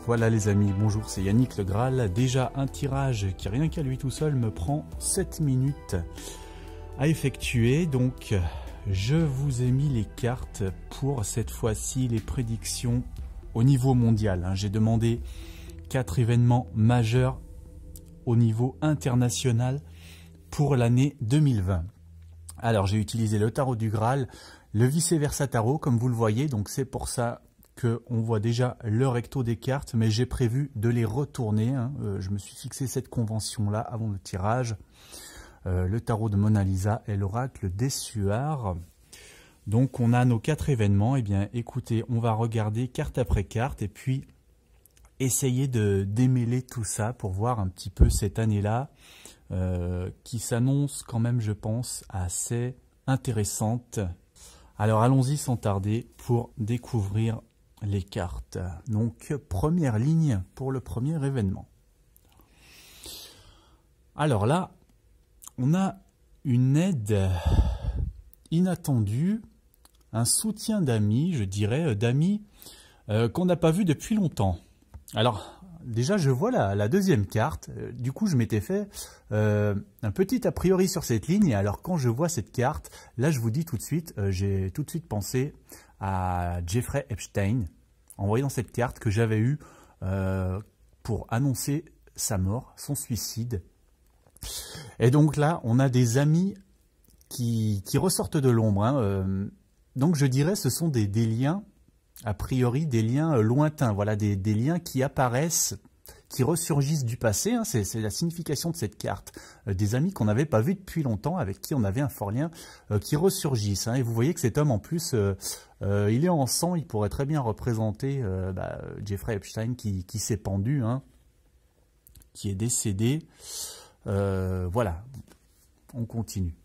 Voilà les amis, bonjour, c'est Yannick Le Graal. Déjà un tirage qui rien qu'à lui tout seul me prend 7 minutes à effectuer. Donc je vous ai mis les cartes pour cette fois-ci les prédictions au niveau mondial. J'ai demandé 4 événements majeurs au niveau international pour l'année 2020. Alors j'ai utilisé le tarot du Graal, le vice-versa tarot comme vous le voyez, donc c'est pour ça qu'on voit déjà le recto des cartes, mais j'ai prévu de les retourner. Je me suis fixé cette convention-là avant le tirage. Le tarot de Mona Lisa et l'oracle des Suards. Donc on a nos 4 événements. Eh bien écoutez, on va regarder carte après carte et puis essayer de démêler tout ça pour voir un petit peu cette année-là qui s'annonce quand même, je pense, assez intéressante. Alors allons-y sans tarder pour découvrir les cartes. Donc première ligne pour le premier événement. Alors là, on a une aide inattendue, un soutien d'amis, je dirais, d'amis qu'on n'a pas vu depuis longtemps. Alors déjà je vois la deuxième carte, du coup je m'étais fait un petit a priori sur cette ligne, et alors quand je vois cette carte, là je vous dis tout de suite, j'ai tout de suite pensé à Jeffrey Epstein, en voyant cette carte que j'avais eue pour annoncer sa mort, son suicide. Et donc là, on a des amis qui ressortent de l'ombre. Donc je dirais ce sont des liens, a priori des liens lointains, voilà, des liens qui apparaissent, qui ressurgissent du passé, c'est la signification de cette carte. Des amis qu'on n'avait pas vus depuis longtemps, avec qui on avait un fort lien, qui ressurgissent. Et vous voyez que cet homme en plus, il est en sang, il pourrait très bien représenter Jeffrey Epstein qui s'est pendu, qui est décédé. Voilà, on continue.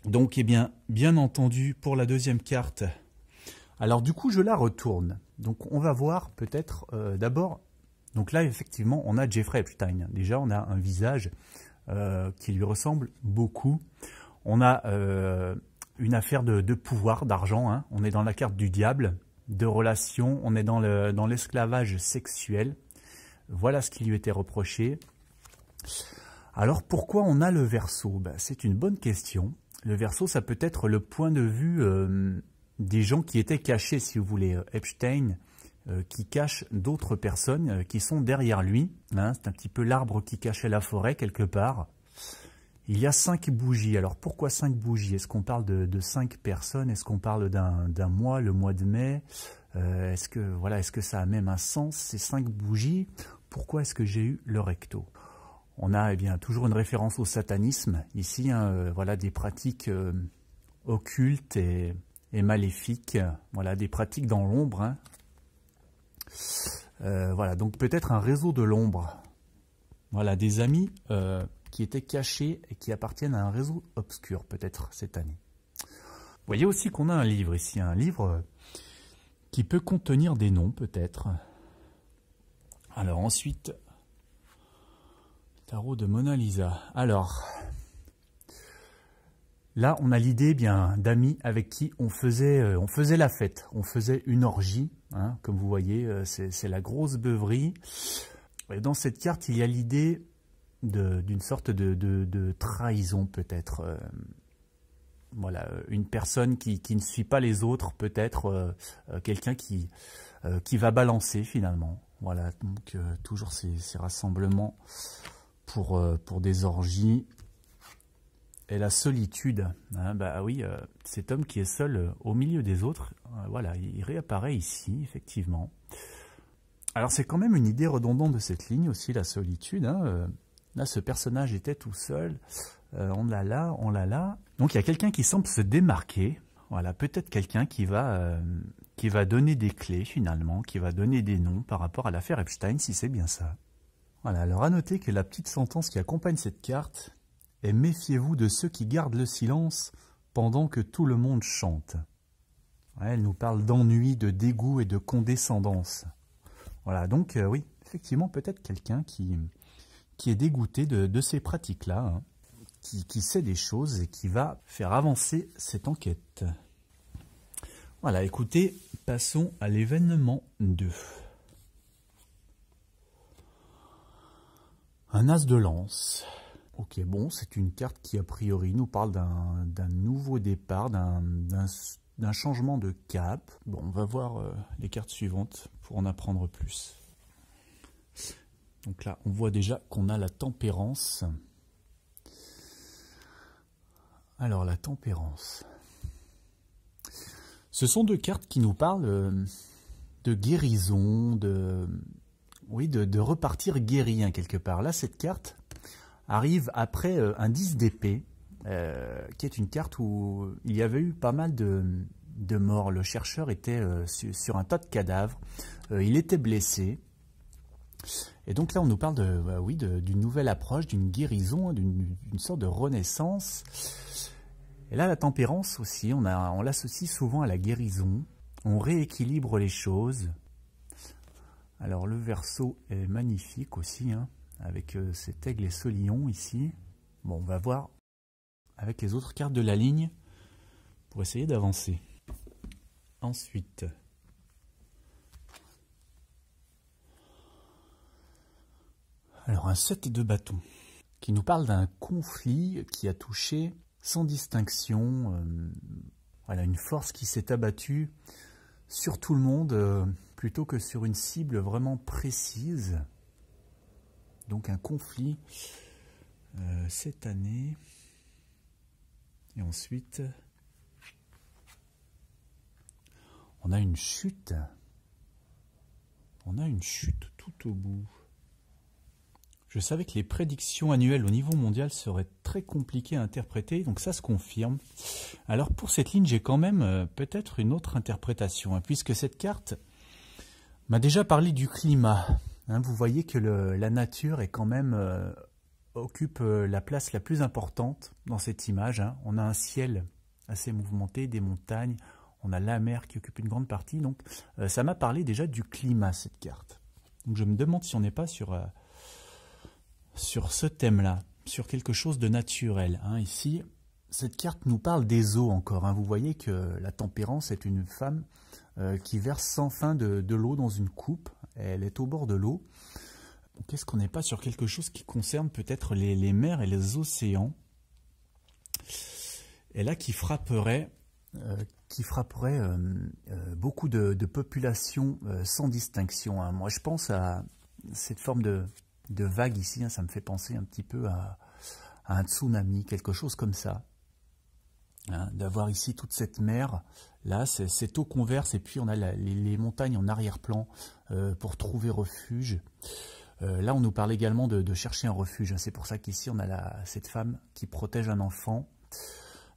Donc, eh bien entendu, pour la deuxième carte, alors du coup, je la retourne. Donc, on va voir peut-être d'abord, donc là, effectivement, on a Jeffrey Epstein. Déjà, on a un visage qui lui ressemble beaucoup. On a une affaire de pouvoir, d'argent. On est dans la carte du diable, de relations. On est dans l'esclavage sexuel. Voilà ce qui lui était reproché. Alors, pourquoi on a le Verseau? C'est une bonne question. Le Verseau, ça peut être le point de vue des gens qui étaient cachés, si vous voulez. Epstein, qui cache d'autres personnes qui sont derrière lui. C'est un petit peu l'arbre qui cachait la forêt, quelque part. Il y a 5 bougies. Alors, pourquoi 5 bougies? Est-ce qu'on parle de 5 personnes? Est-ce qu'on parle d'un mois, le mois de mai? Est-ce que ça a même un sens, ces 5 bougies? Pourquoi est-ce que j'ai eu le recto? On a toujours une référence au satanisme ici, voilà, des pratiques occultes et maléfiques, voilà, des pratiques dans l'ombre. Voilà, donc peut-être un réseau de l'ombre. Voilà, des amis qui étaient cachés et qui appartiennent à un réseau obscur, peut-être cette année. Vous voyez aussi qu'on a un livre ici, un livre qui peut contenir des noms, peut-être. Alors ensuite... Tarot de Mona Lisa. Alors, là, on a l'idée d'amis avec qui on faisait la fête. On faisait une orgie, comme vous voyez, c'est la grosse beuverie. Et dans cette carte, il y a l'idée d'une sorte de trahison, peut-être. Voilà, une personne qui ne suit pas les autres, peut-être quelqu'un qui va balancer, finalement. Voilà, donc toujours ces rassemblements pour des orgies. Et la solitude, oui, cet homme qui est seul au milieu des autres, voilà, il réapparaît ici, effectivement. Alors c'est quand même une idée redondante de cette ligne aussi, la solitude. Là, ce personnage était tout seul, on l'a là. Donc il y a quelqu'un qui semble se démarquer, voilà, peut-être quelqu'un qui va donner des clés finalement, qui va donner des noms par rapport à l'affaire Epstein, si c'est bien ça. Voilà, alors à noter que la petite sentence qui accompagne cette carte est « Méfiez-vous de ceux qui gardent le silence pendant que tout le monde chante ». Ouais, elle nous parle d'ennui, de dégoût et de condescendance. Voilà, donc oui, effectivement, peut-être quelqu'un qui est dégoûté de ces pratiques-là, qui sait des choses et qui va faire avancer cette enquête. Voilà, écoutez, passons à l'événement 2. Un as de lance. Ok, bon, c'est une carte qui a priori nous parle d'un nouveau départ, d'un changement de cap. Bon, on va voir les cartes suivantes pour en apprendre plus. Donc là, on voit déjà qu'on a la tempérance. Alors, la tempérance. Ce sont deux cartes qui nous parlent de guérison, de repartir guéri, hein, quelque part. Là, cette carte arrive après un 10 d'épée, qui est une carte où il y avait eu pas mal de morts. Le chercheur était sur un tas de cadavres, il était blessé. Et donc là, on nous parle d'une nouvelle approche, d'une guérison, d'une sorte de renaissance. Et là, la tempérance aussi, on l'associe souvent à la guérison. On rééquilibre les choses. Alors, le verso est magnifique aussi, hein, avec cet aigle et ce lion ici. Bon, on va voir avec les autres cartes de la ligne pour essayer d'avancer. Ensuite, alors un 7 de bâton qui nous parle d'un conflit qui a touché sans distinction, voilà, une force qui s'est abattue sur tout le monde plutôt que sur une cible vraiment précise. Donc un conflit cette année. Et ensuite, on a une chute. On a une chute tout au bout. Je savais que les prédictions annuelles au niveau mondial seraient très compliquées à interpréter, donc ça se confirme. Alors pour cette ligne, j'ai quand même peut-être une autre interprétation, hein, puisque cette carte m'a déjà parlé du climat. Hein, vous voyez que la nature est quand même occupe la place la plus importante dans cette image. Hein. On a un ciel assez mouvementé, des montagnes, on a la mer qui occupe une grande partie, donc ça m'a parlé déjà du climat, cette carte. Donc je me demande si on n'est pas sur ce thème-là, sur quelque chose de naturel. Hein. Ici, cette carte nous parle des eaux encore. Hein. Vous voyez que la tempérance est une femme qui verse sans fin de l'eau dans une coupe. Elle est au bord de l'eau. Est-ce qu'on n'est pas sur quelque chose qui concerne peut-être les mers et les océans? Et là, qui frapperait beaucoup de populations sans distinction. Hein. Moi, je pense à cette forme de vague ici, hein, ça me fait penser un petit peu à un tsunami, quelque chose comme ça. Hein, d'avoir ici toute cette mer, là, cette eau converse, et puis on a les montagnes en arrière-plan pour trouver refuge. Là, on nous parle également de chercher un refuge. Hein. C'est pour ça qu'ici, on a cette femme qui protège un enfant.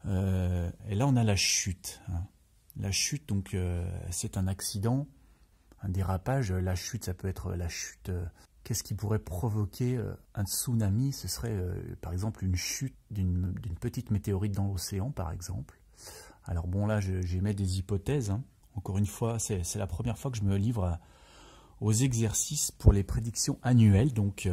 Et là, on a la chute. Hein. La chute, donc, c'est un accident, un dérapage. La chute, ça peut être la chute... Qu'est-ce qui pourrait provoquer un tsunami? Ce serait par exemple une chute d'une petite météorite dans l'océan, par exemple. Alors bon, là, j'émets des hypothèses. Hein. Encore une fois, c'est la première fois que je me livre aux exercices pour les prédictions annuelles. Donc,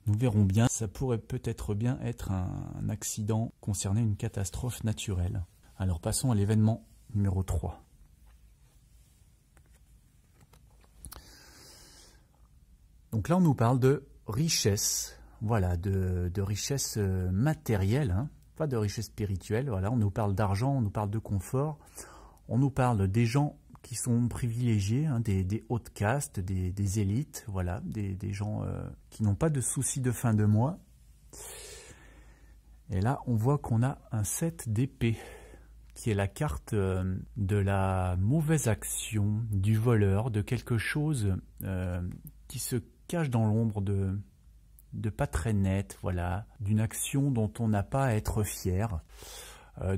nous verrons bien. Ça pourrait peut-être bien être un accident concerné une catastrophe naturelle. Alors, passons à l'événement numéro 3. Donc là, on nous parle de richesse, voilà, de richesse matérielle, hein, pas de richesse spirituelle. Voilà, on nous parle d'argent, on nous parle de confort, on nous parle des gens qui sont privilégiés, hein, des hautes castes, des élites, voilà, des gens qui n'ont pas de soucis de fin de mois. Et là, on voit qu'on a un 7 d'épée, qui est la carte de la mauvaise action, du voleur, de quelque chose qui se cache dans l'ombre de pas très net, voilà, d'une action dont on n'a pas à être fier.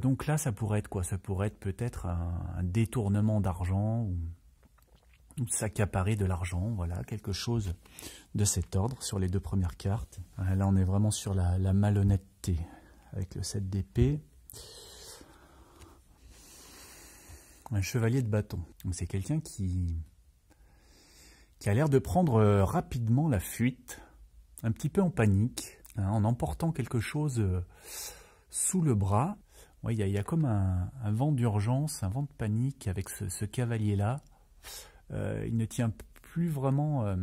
Donc là, ça pourrait être quoi? Ça pourrait être peut-être un détournement d'argent ou s'accaparer de l'argent, voilà, quelque chose de cet ordre sur les deux premières cartes. Là, on est vraiment sur la malhonnêteté avec le 7 d'épée. Un chevalier de bâton. C'est quelqu'un qui a l'air de prendre rapidement la fuite, un petit peu en panique, hein, en emportant quelque chose sous le bras. Ouais, il y a comme un vent d'urgence, un vent de panique avec ce cavalier-là. Il ne tient plus vraiment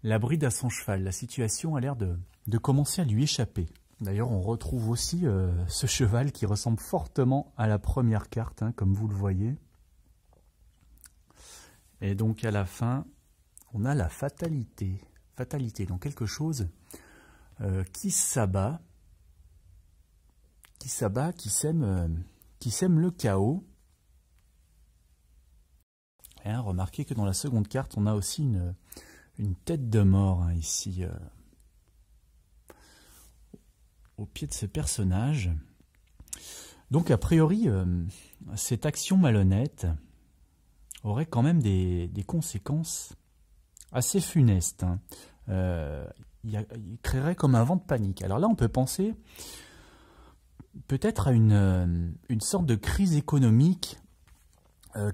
la bride à son cheval. La situation a l'air de commencer à lui échapper. D'ailleurs, on retrouve aussi ce cheval qui ressemble fortement à la première carte, hein, comme vous le voyez. Et donc à la fin, on a la fatalité. Fatalité, donc quelque chose qui s'abat, qui sème le chaos. Et, hein, remarquez que dans la seconde carte, on a aussi une tête de mort, hein, ici, au pied de ce personnage. Donc a priori, cette action malhonnête aurait quand même des conséquences assez funestes, hein. Il créerait comme un vent de panique. Alors là, on peut penser peut-être à une sorte de crise économique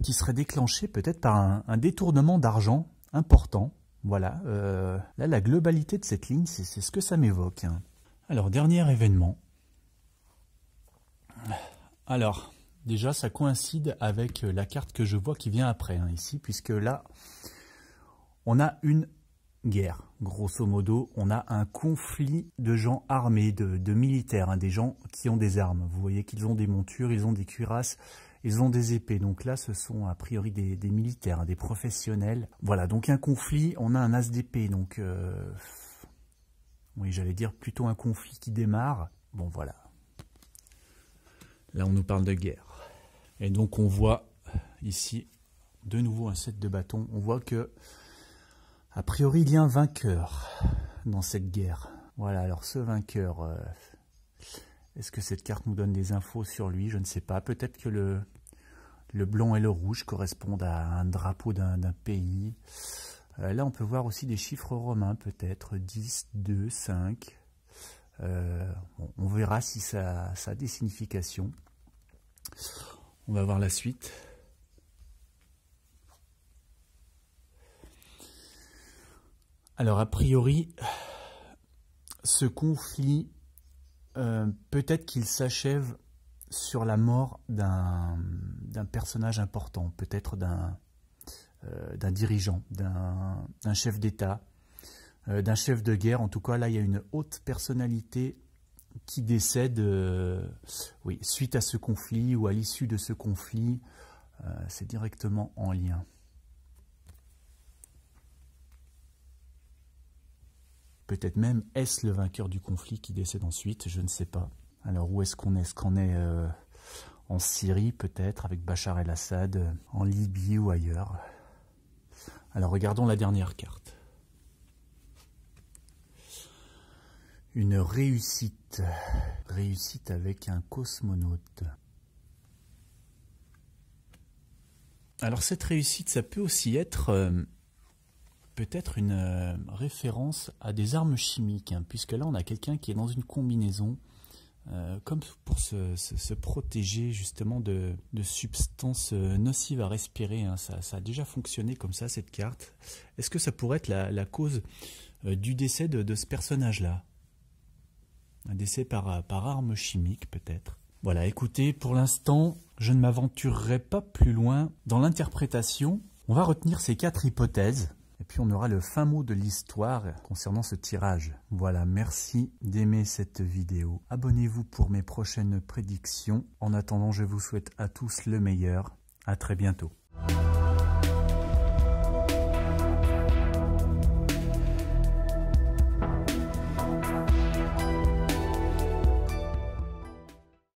qui serait déclenchée peut-être par un détournement d'argent important. Voilà, là, la globalité de cette ligne, c'est ce que ça m'évoque, hein. Alors, dernier événement. Alors, déjà, ça coïncide avec la carte que je vois qui vient après, hein, ici, puisque là, on a une guerre. Grosso modo, on a un conflit de gens armés, de militaires, hein, des gens qui ont des armes. Vous voyez qu'ils ont des montures, ils ont des cuirasses, ils ont des épées. Donc là, ce sont a priori des militaires, hein, des professionnels. Voilà, donc un conflit, on a un as d'épée, donc... oui, j'allais dire plutôt un conflit qui démarre. Bon, voilà. Là, on nous parle de guerre. Et donc, on voit ici, de nouveau, un set de bâtons. On voit que, a priori, il y a un vainqueur dans cette guerre. Voilà, alors ce vainqueur, est-ce que cette carte nous donne des infos sur lui? Je ne sais pas. Peut-être que le blanc et le rouge correspondent à un drapeau d'un pays. Là, on peut voir aussi des chiffres romains, peut-être 10, 2, 5. Bon, on verra si ça a des significations. On va voir la suite. Alors, a priori, ce conflit, peut-être qu'il s'achève sur la mort d'un personnage important, peut-être d'un dirigeant, d'un chef d'État, d'un chef de guerre. En tout cas, là, il y a une haute personnalité qui décède oui, suite à ce conflit ou à l'issue de ce conflit. C'est directement en lien. Peut-être même, est-ce le vainqueur du conflit qui décède ensuite? Je ne sais pas. Alors, où est-ce qu'on est? Est-ce qu'on est en Syrie, peut-être, avec Bachar el-Assad, en Libye ou ailleurs? Alors, regardons la dernière carte. Une réussite. Réussite avec un cosmonaute. Alors, cette réussite, ça peut aussi être peut-être une référence à des armes chimiques, hein, puisque là, on a quelqu'un qui est dans une combinaison, comme pour se protéger justement de substances nocives à respirer, hein. Ça a déjà fonctionné comme ça, cette carte. Est-ce que ça pourrait être la cause du décès de ce personnage-là? Un décès par arme chimique, peut-être. Voilà, écoutez, pour l'instant, je ne m'aventurerai pas plus loin dans l'interprétation. On va retenir ces 4 hypothèses. Et puis on aura le fin mot de l'histoire concernant ce tirage. Voilà, merci d'aimer cette vidéo. Abonnez-vous pour mes prochaines prédictions. En attendant, je vous souhaite à tous le meilleur. À très bientôt.